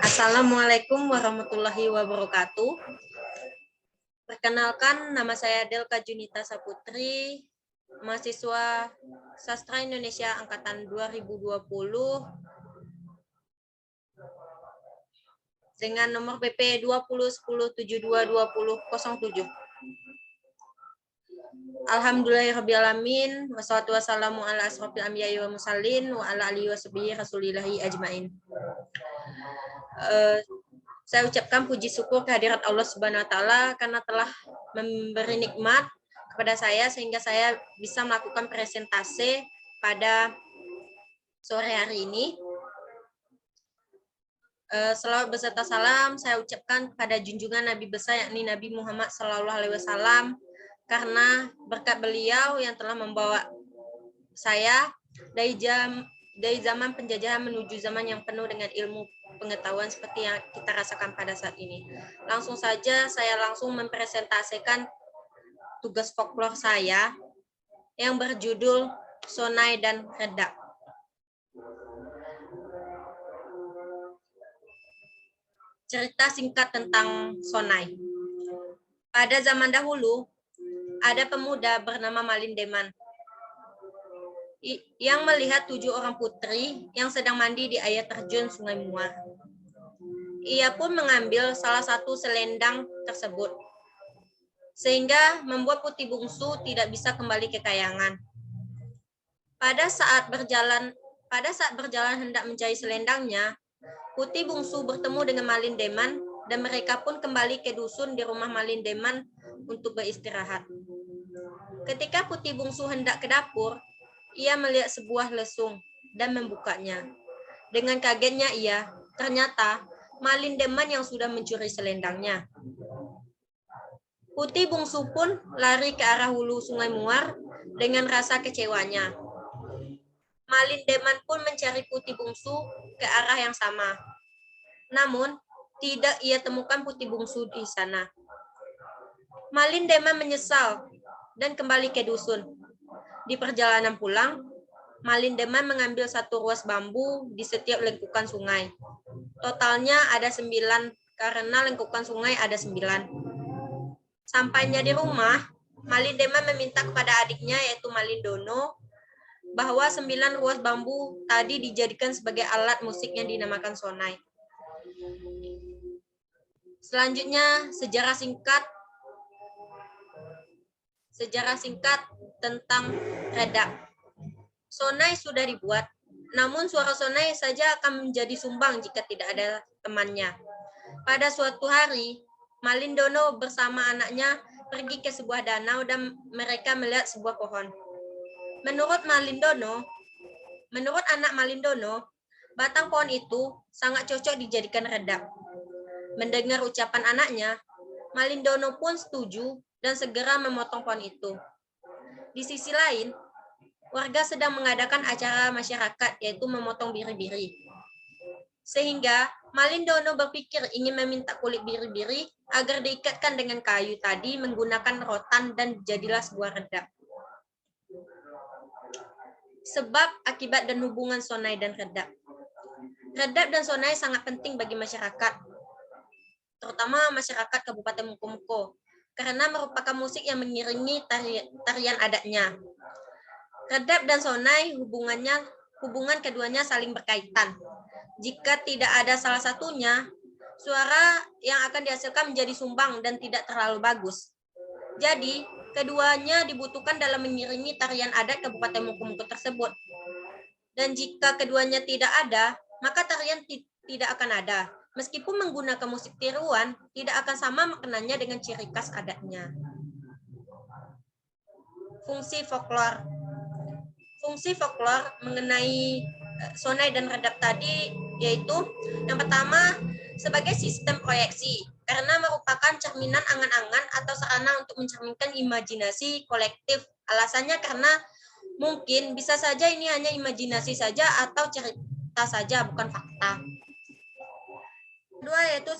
Assalamualaikum warahmatullahi wabarakatuh. Perkenalkan, nama saya Delka Junita Saputri, mahasiswa Sastra Indonesia Angkatan 2020 dengan nomor BP 2010722007. Alhamdulillahirrahmanirrahim. Wassalatu wassalamu ala asrofil anbiya'i wa mursalin wa ala alihi washabihi rasulillahi ajmain. Saya ucapkan puji syukur kehadirat Allah Subhanahu wa taala karena telah memberi nikmat kepada saya sehingga saya bisa melakukan presentasi pada sore hari ini. Selawat beserta salam saya ucapkan kepada junjungan Nabi besar yakni Nabi Muhammad SAW, karena berkat beliau yang telah membawa saya dari zaman penjajahan menuju zaman yang penuh dengan ilmu pengetahuan seperti yang kita rasakan pada saat ini. Langsung saja saya langsung mempresentasikan tugas folklore saya yang berjudul Sonai dan Redap. Cerita singkat tentang Sonai. Pada zaman dahulu, ada pemuda bernama Malindeman yang melihat 7 orang putri yang sedang mandi di air terjun Sungai Muar. Ia pun mengambil salah satu selendang tersebut, sehingga membuat putri bungsu tidak bisa kembali ke kayangan. Pada saat berjalan hendak mencari selendangnya, putri bungsu bertemu dengan Malindeman dan mereka pun kembali ke dusun di rumah Malindeman untuk beristirahat. Ketika putri bungsu hendak ke dapur, ia melihat sebuah lesung dan membukanya. Dengan kagetnya ternyata Malindeman yang sudah mencuri selendangnya. Putri bungsu pun lari ke arah hulu Sungai Muar dengan rasa kecewanya. Malindeman pun mencari putri bungsu ke arah yang sama. Namun, tidak ia temukan putri bungsu di sana. Malindeman menyesal dan kembali ke dusun. Di perjalanan pulang, Malindeman mengambil satu ruas bambu di setiap lengkukan sungai. Totalnya ada 9 karena lengkukan sungai ada 9. Sampainya di rumah, Malindeman meminta kepada adiknya yaitu Malindono bahwa 9 ruas bambu tadi dijadikan sebagai alat musik yang dinamakan sonai. Selanjutnya, sejarah singkat tentang redap. Sonai sudah dibuat, namun suara sonai saja akan menjadi sumbang jika tidak ada temannya. Pada suatu hari, Malindono bersama anaknya pergi ke sebuah danau dan mereka melihat sebuah pohon. Menurut anak Malindono, batang pohon itu sangat cocok dijadikan redap. Mendengar ucapan anaknya, Malindono pun setuju dan segera memotong pohon itu. Di sisi lain, warga sedang mengadakan acara masyarakat yaitu memotong biri-biri. Sehingga Malindono berpikir ingin meminta kulit biri-biri agar diikatkan dengan kayu tadi menggunakan rotan dan jadilah sebuah redap. Sebab, akibat dan hubungan sonai dan redap. Redap dan sonai sangat penting bagi masyarakat, terutama masyarakat Kabupaten Mukomuko, karena merupakan musik yang mengiringi tarian adatnya. Redap dan sonai hubungan keduanya saling berkaitan. Jika tidak ada salah satunya, suara yang akan dihasilkan menjadi sumbang dan tidak terlalu bagus. Jadi, keduanya dibutuhkan dalam mengiringi tarian adat Kabupaten Mukomuko tersebut. Dan jika keduanya tidak ada, maka tarian tidak akan ada. Meskipun menggunakan musik tiruan, tidak akan sama maknanya dengan ciri khas adatnya. Fungsi folklore. Fungsi folklore mengenai sonai dan redap tadi yaitu yang pertama sebagai sistem proyeksi karena merupakan cerminan angan-angan atau sarana untuk mencerminkan imajinasi kolektif. Alasannya karena mungkin bisa saja ini hanya imajinasi saja atau cerita saja, bukan fakta. Kedua yaitu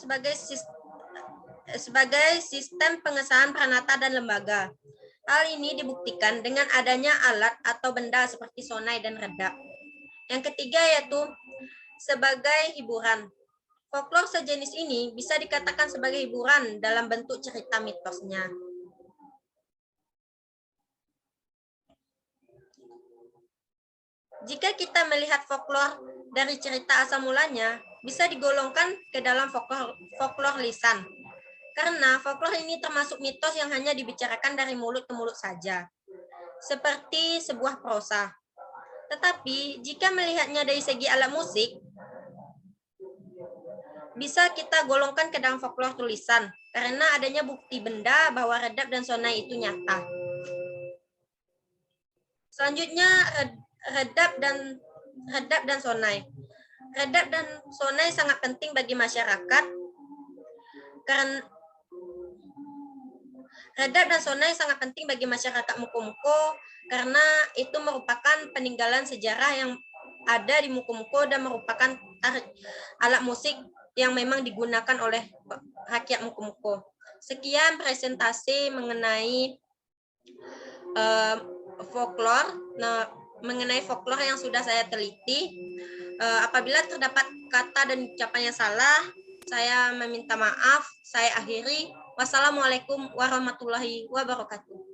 sebagai sistem pengesahan peranata dan lembaga. Hal ini dibuktikan dengan adanya alat atau benda seperti sonai dan redap. Yang ketiga yaitu sebagai hiburan. Folklore sejenis ini bisa dikatakan sebagai hiburan dalam bentuk cerita mitosnya. Jika kita melihat folklore dari cerita asal mulanya, bisa digolongkan ke dalam folklore lisan. Karena folklore ini termasuk mitos yang hanya dibicarakan dari mulut ke mulut saja, seperti sebuah prosa. Tetapi, jika melihatnya dari segi alat musik, bisa kita golongkan ke dalam folklore tulisan, karena adanya bukti benda bahwa redap dan sonai itu nyata. Selanjutnya, redap dan sonai. Redap dan sonai sangat penting bagi masyarakat karena redap dan sonai sangat penting bagi masyarakat Muko-Muko karena itu merupakan peninggalan sejarah yang ada di Muko-Muko dan merupakan alat musik yang memang digunakan oleh rakyat Muko-Muko. Sekian presentasi mengenai folklore. Nah, mengenai folklore yang sudah saya teliti. Apabila terdapat kata dan ucapan yang salah, saya meminta maaf. Saya akhiri. Wassalamualaikum warahmatullahi wabarakatuh.